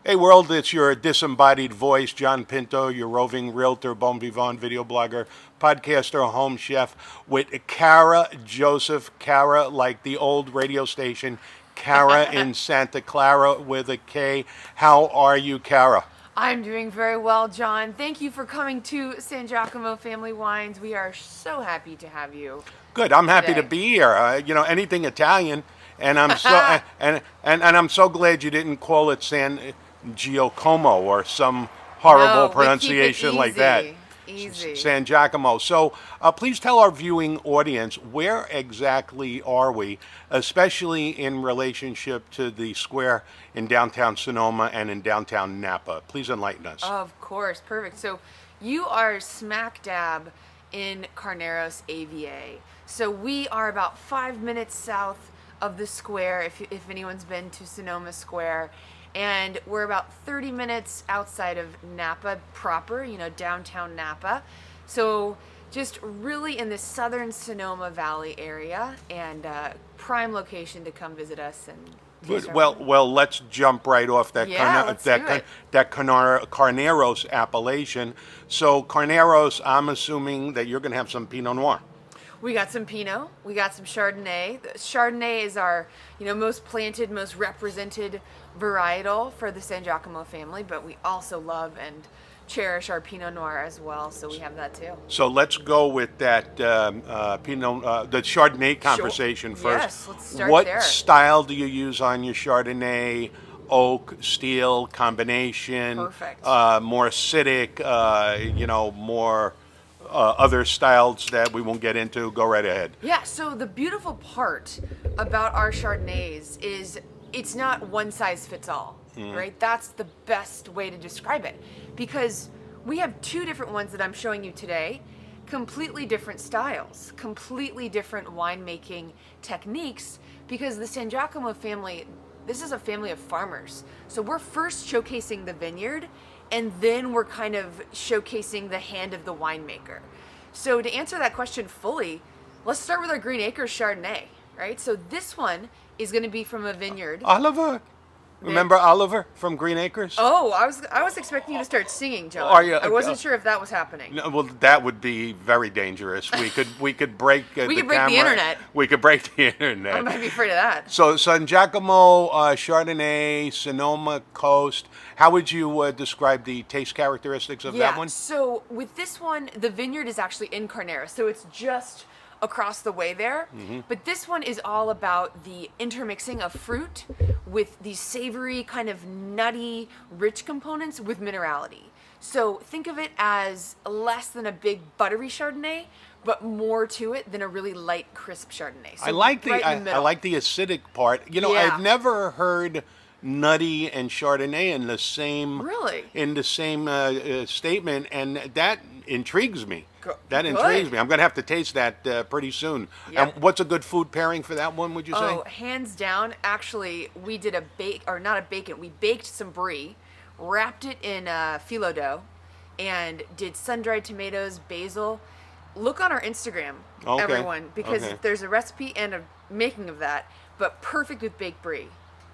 Hey world, it's your disembodied voice, John Pinto, your roving realtor, bon vivant, video blogger, podcaster, home chef, with Cara Joseph. Cara, like the old radio station, Cara in Santa Clara with a K. How are you, Cara? I'm doing very well, John. Thank you for coming to Sangiacomo Family Wines. We are so happy to have you Good. I'm happy to today. be here. Anything Italian, and and I'm so glad you didn't call it San Giacomo or some horrible No, we keep it pronunciation like that. easy. Easy. San Giacomo. So please tell our viewing audience where exactly are we, especially in relationship to the square in downtown Sonoma and in downtown Napa. Please enlighten us. Of course, perfect. So you are smack dab in Carneros AVA. So we are about 5 minutes south of the square, if anyone's been to Sonoma Square. And we're about 30 minutes outside of Napa proper, downtown Napa. So just really in the southern Sonoma Valley area, and prime location to come visit us and taste our wine. Well, let's jump right off that Yeah, let's do it. Carneros appellation. So Carneros, I'm assuming that you're going to have some Pinot Noir. We got some Pinot, we got some Chardonnay. The Chardonnay is our, most planted, most represented varietal for the Sangiacomo family, but we also love and cherish our Pinot Noir as well, so we have that too. So let's go with that the Chardonnay conversation first. Yes, let's start What there. style do you use on your Chardonnay? Oak, steel combination. Perfect. More acidic. More other styles that we won't get into. Go right ahead. Yeah, so the beautiful part about our Chardonnays is it's not one size fits all, right? That's the best way to describe it, because we have two different ones that I'm showing you today, completely different styles, completely different winemaking techniques, because the Sangiacomo family, this is a family of farmers. So we're first showcasing the vineyard, and then we're kind of showcasing the hand of the winemaker. So to answer that question fully, let's start with our Green Acres Chardonnay, right? So this one is going to be from a vineyard. Oliver. Remember Oliver from Green Acres? Oh, I was expecting you to start singing, John. Are you- I wasn't sure if that was happening. No, well, that would be very dangerous. We could break We the could break the camera. internet. We could break the I internet. might be afraid of that. So Sangiacomo, Chardonnay, Sonoma Coast. How would you describe the taste characteristics of that one? So with this one, the vineyard is actually in Carneros, so it's just across the way there. But this one is all about the intermixing of fruit with these savory, kind of nutty, rich components with minerality. So think of it as less than a big buttery Chardonnay, but more to it than a really light, crisp Chardonnay. So I like the right in I middle. like the acidic part. Yeah. I've never heard nutty and Chardonnay in the same Really? statement, and that intrigues me. That Good. intrigues me. I'm going to have to taste that pretty soon. Yep. And what's a good food pairing for that one? Would you say? Oh, hands down. Actually, we did we baked some brie, wrapped it in phyllo dough, and did sun-dried tomatoes, basil. Look on our Instagram, Okay. everyone, because Okay. there's a recipe and a making of that, but perfect with baked brie.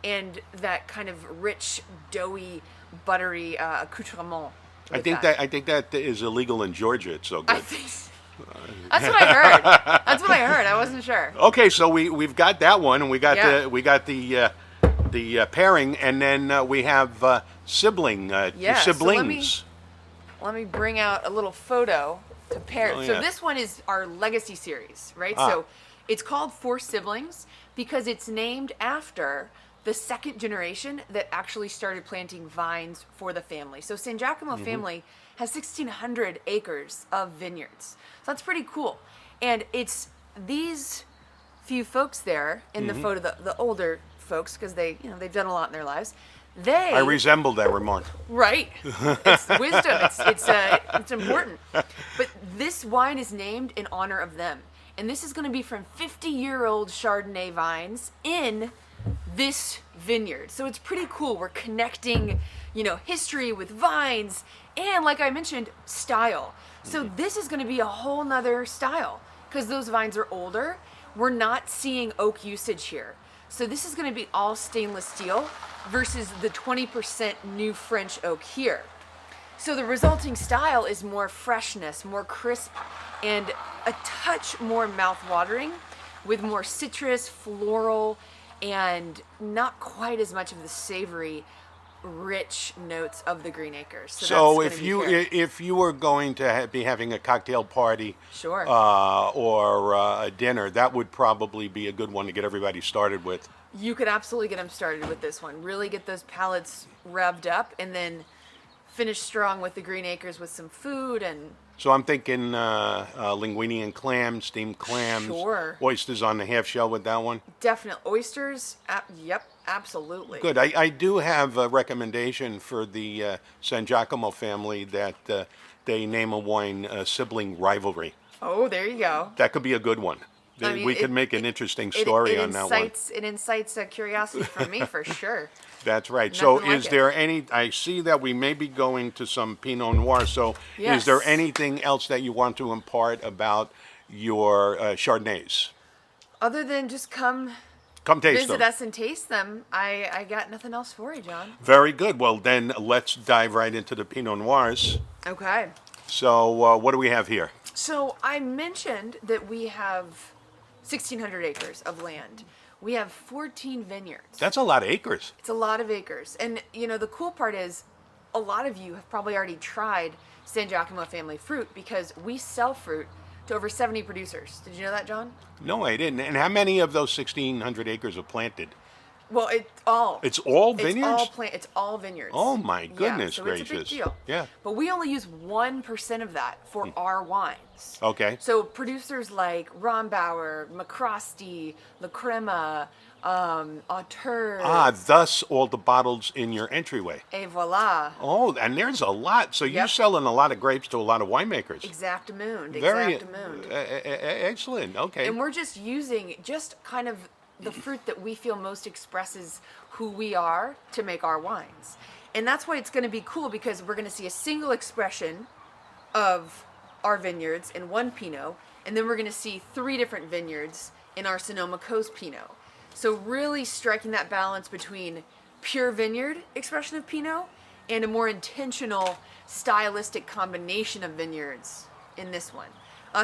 And that kind of rich, doughy, buttery accoutrement. I think that is illegal in Georgia. It's so good. I think that's what I heard. That's what I heard. I wasn't sure. Okay, so we've got that one, and we got Yeah. the pairing, and then we have siblings. So let me bring out a little photo to pair. Oh, So yeah. this one is our legacy series, right? Ah. So it's called Four Siblings because it's named after the second generation that actually started planting vines for the family. So Sangiacomo family has 1,600 acres of vineyards. So that's pretty cool. And it's these few folks there in the photo, the older folks, because they've done a lot in their lives. I resemble that remark. Right. It's wisdom. It's important. But this wine is named in honor of them. And this is going to be from 50-year-old Chardonnay vines in this vineyard. So it's pretty cool. We're connecting, history with vines and, like I mentioned, style. So this is going to be a whole nother style because those vines are older. We're not seeing oak usage here. So this is going to be all stainless steel versus the 20% new French oak here. So the resulting style is more freshness, more crisp, and a touch more mouth-watering with more citrus, floral, and not quite as much of the savory, rich notes of the Green Acres. So that's if gonna be here. if you were going to be having a cocktail party, Sure. or a dinner, that would probably be a good one to get everybody started with. You could absolutely get them started with this one. Really get those palates revved up, and then finish strong with the Green Acres with some food and. So I'm thinking linguine and clams, steamed clams, Sure. oysters on the half shell with that one. Definite oysters. Yep, absolutely. Good. I do have a recommendation for the Sangiacomo family that they name a wine sibling rivalry. Oh, there you go. That could be a good one. I mean, We could make an interesting story on that one. It incites a curiosity from me for sure. That's right. So Nothing like is it. there any, I see that we may be going to some Pinot Noir. So Yes. is there anything else that you want to impart about your Chardonnays? Other than just come Come taste visit them. us and taste them, I got nothing else for you, John. Very good. Well, then let's dive right into the Pinot Noirs. Okay. So what do we have here? So I mentioned that we have 1,600 acres of land. We have 14 vineyards. That's a lot of acres. It's a lot of acres. And, the cool part is a lot of you have probably already tried Sangiacomo family fruit because we sell fruit to over 70 producers. Did you know that, John? No, I didn't. And how many of those 1,600 acres are planted? Well, it's all vineyards? It's all vineyards. Oh, my goodness so gracious. It's a big deal. Yeah. But we only use 1% of that for our wines. Okay. So producers like Rombauer, McCrosty, La Crema, Auteurs, Thus all the bottles in your entryway. et voila. Oh, and there's a lot. So you're Yep. selling a lot of grapes to a lot of winemakers. Exactamundo. Very Exactamundo. excellent. Okay. And we're just using kind of the fruit that we feel most expresses who we are to make our wines. And that's why it's going to be cool because we're going to see a single expression of our vineyards in one Pinot, and then we're going to see 3 different vineyards in our Sonoma Ghost Pinot. So really striking that balance between pure vineyard expression of Pinot and a more intentional stylistic combination of vineyards in this one.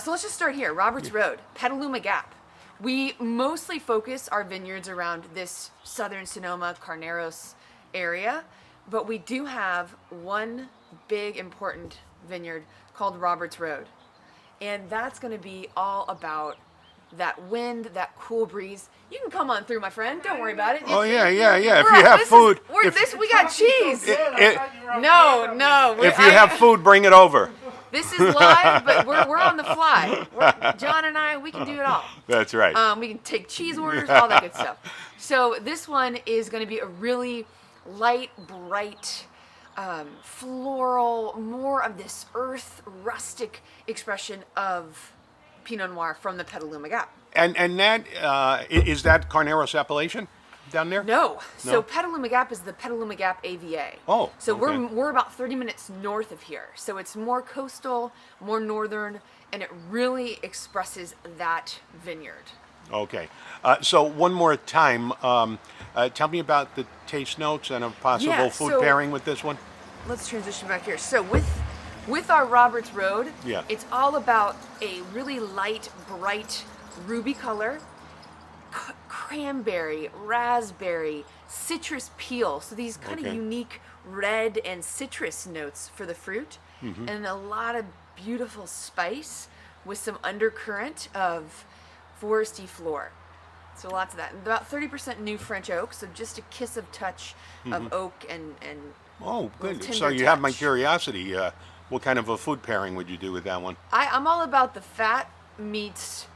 So let's just start here. Roberts Road, Petaluma Gap. We mostly focus our vineyards around this southern Sonoma, Carneros area, but we do have one big important vineyard called Roberts Road. And that's going to be all about that wind, that cool breeze. You can come on through, my friend. Don't worry about it. Oh, yeah. If We're you on- have this is- food. we got cheese. If No. you have food, bring it over. This is live, but we're on the fly. John and I, we can do it all. That's right. We can take cheese orders, all that good stuff. So this one is going to be a really light, bright, floral, more of this earth, rustic expression of Pinot Noir from the Petaluma Gap. And that is that Carneros appellation down there? No. So No? Petaluma Gap is the Petaluma Gap AVA. Oh, So okay. we're about 30 minutes north of here. So it's more coastal, more northern, and it really expresses that vineyard. Okay. So one more time, tell me about the taste notes and a possible Yeah, food so- pairing with this one. Let's transition back here. So with our Roberts Road, Yeah. it's all about a really light, bright ruby color, cranberry, raspberry, citrus peel. So these kind Okay. of unique red and citrus notes for the fruit, Mm-hmm. and a lot of beautiful spice with some undercurrent of foresty floor. So lots of that. And about 30% new French oak, so just a kiss of touch of oak and Oh, good. tender So you have my touch. curiosity. What kind of a food pairing would you do with that one? I'm all about the fat meets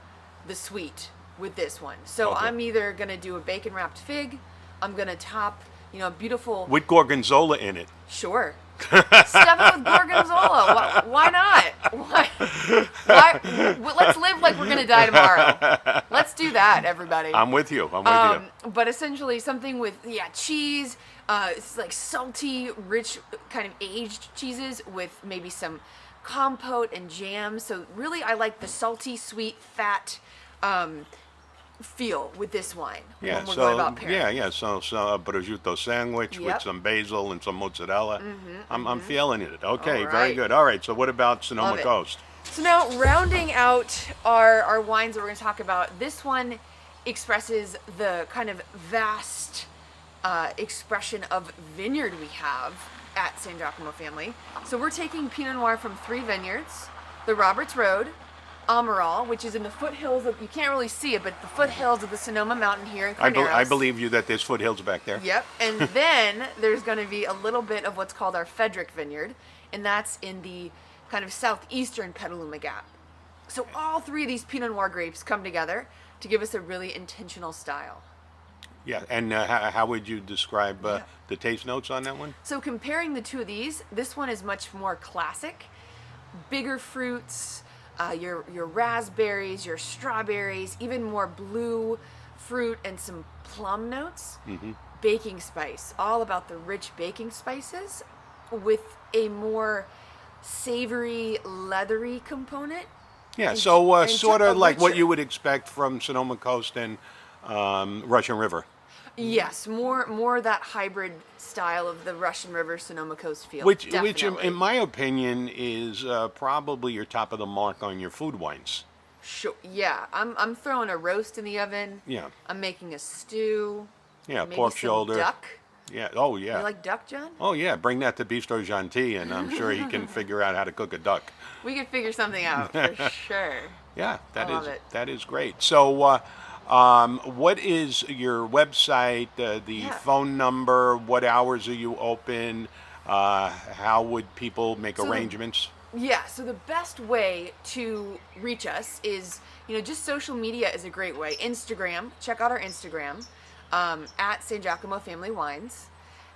the sweet with this one. So Okay. I'm either gonna do a bacon wrapped fig, I'm gonna top, a beautiful With gorgonzola in it. sure. Stuff it with gorgonzola. Why not? Why? Well, let's live like we're gonna die tomorrow. Let's do that, everybody. I'm with you. I'm with you. But essentially something with cheese. It's like salty, rich, kind of aged cheeses with maybe some compote and jam. So really, I like the salty, sweet, fat feel with this wine Yeah, when we're going about pairing. so a prosciutto sandwich with Yep. some basil and some mozzarella. I'm feeling it. Okay, All very right. good. All right, so what about Sonoma Love it. Ghost? So now, rounding out our wines that we're going to talk about, this one expresses the kind of vast expression of vineyard we have at Sangiacomo family. So we're taking Pinot Noir from 3 vineyards: the Roberts Road, Amaral, which is in the foothills of, you can't really see it, but the foothills of the Sonoma Mountain here in Carneros. I believe you that there's foothills back there. Yep. And then there's going to be a little bit of what's called our Frederick Vineyard, and that's in the kind of southeastern Petaluma Gap. So all 3 of these Pinot Noir grapes come together to give us a really intentional style. Yeah, and how would you describe the taste notes on that one? So comparing the 2 of these, this one is much more classic, bigger fruits, your raspberries, your strawberries, even more blue fruit and some plum notes. Baking spice, all about the rich baking spices with a more savory, leathery component. Yeah, And- so and sort of like what richer. you would expect from Sonoma Coast and Russian River. Yes, more that hybrid style of the Russian River Sonoma Coast feel. Which Definitely. in my opinion, is probably your top of the mark on your food wines. Sure. Yeah, I'm throwing a roast in the oven. Yeah. I'm making a stew. Yeah, maybe pork some shoulder. Duck. Yeah. Oh, yeah. You like duck, John? Oh, yeah. Bring that to Bistro Gentil, and I'm sure he can figure out how to cook a duck. We could figure something out for sure. Yeah, I love it. that is great. So, what is your website? The Yeah. phone number? What hours are you open? How would people make So- arrangements? Yeah, so the best way to reach us is, just social media is a great way. Instagram, check out our Instagram, at Sangiacomo Family Wines.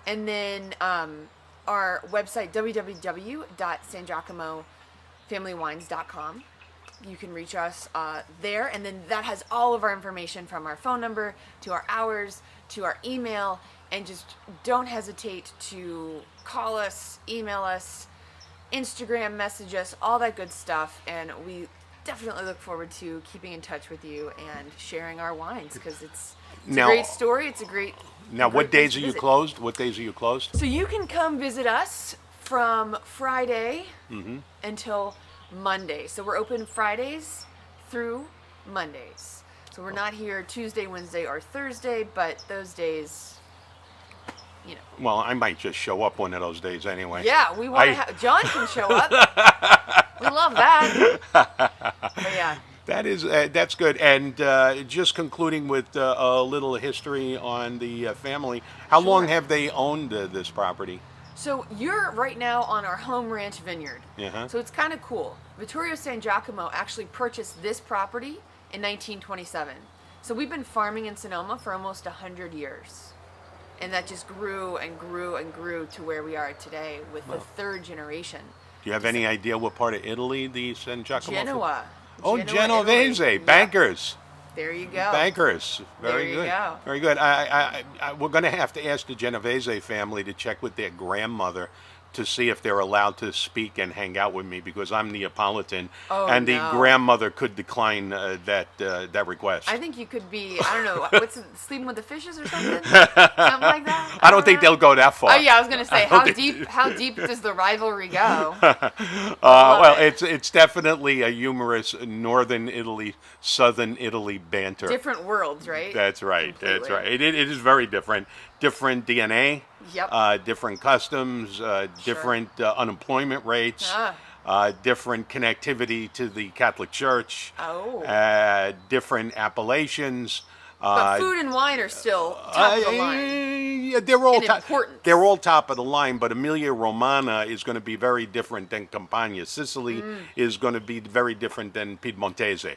And then our website, www.sangiacomofamilywines.com. You can reach us there, and then that has all of our information from our phone number to our hours to our email. And just don't hesitate to call us, email us, Instagram message us, all that good stuff. And we definitely look forward to keeping in touch with you and sharing our wines, because it's Now- a great story. It's a great. Now, great what place days to are you visit. closed? What days are you closed? So you can come visit us from Friday until Monday. So we're open Fridays through Mondays. So we're not here Tuesday, Wednesday, or Thursday, but those days, Well, I might just show up one of those days anyway. Yeah, we want to I- have John can show up. We love that. But yeah. That's good. And just concluding with a little history on the family. How long have they owned this property? So you're right now on our home ranch vineyard. Uh-huh. So it's kind of cool. Vittorio Sangiacomo actually purchased this property in 1927. So we've been farming in Sonoma for almost 100 years. And that just grew and grew and grew to where we are today with the 3rd generation. Do you have any idea what part of Italy the Sangiacomo? Genoa. Oh, Genoa, Genovese, Italy. bankers. Yep. There you go. Bankers. There Very you good. go. Very good. We're going to have to ask the Genovese family to check with their grandmother to see if they're allowed to speak and hang out with me, because I'm Neapolitan, Oh, and the no. grandmother could decline that request. I think you could be, I don't know, what's it, sleeping with the fishes or something? Something like that? I don't think know. they'll go that far. Oh yeah, I was gonna say, don't how think- deep does the rivalry go? Well, it. it's definitely a humorous northern Italy, southern Italy banter. Different worlds, right? That's right. That's Completely. right. It is very different. Different DNA. Yep. Different customs. Different unemployment rates. Different connectivity to the Catholic Church. Oh. Different appellations. But food and wine are still top of the line. Yeah, they're all In importance. they're all top of the line, but Emilia Romagna is going to be very different than Campania. Sicily is going to be very different than Piedmontese.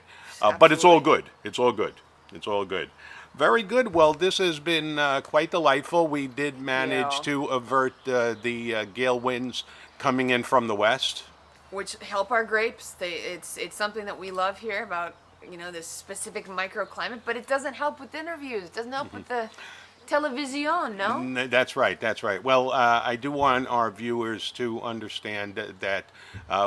But it's all good. It's all good. It's all good. Very good. Well, this has been quite delightful. We did manage Yeah. to avert the gale winds coming in from the west. Which help our grapes. It's something that we love here about this specific microclimate, but it doesn't help with interviews. It doesn't help with the television, no? That's right. That's right. Well, I do want our viewers to understand that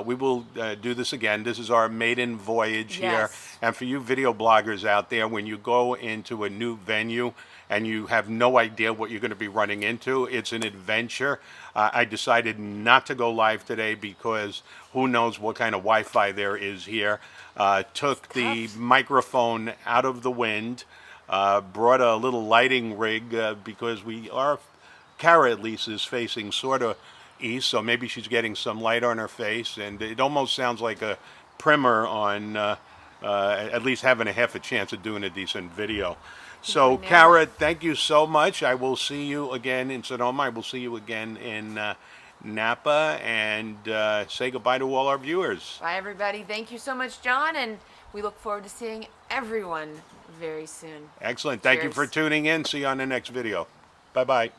we will do this again. This is our maiden voyage here. Yes. And for you video bloggers out there, when you go into a new venue and you have no idea what you're going to be running into, it's an adventure. I decided not to go live today because who knows what kind of Wi-Fi there is here. Took the Tough. microphone out of the wind. Brought a little lighting rig because Kara at least is facing sort of east, so maybe she's getting some light on her face, and it almost sounds like a primer on at least having a half a chance of doing a decent video. So, Kara, thank you so much. I will see you again in Sonoma. I will see you again in Napa, and say goodbye to all our viewers. Bye, everybody. Thank you so much, John, and we look forward to seeing everyone very soon. Excellent. Thank you for Cheers. tuning in. See you on the next video. Bye-bye.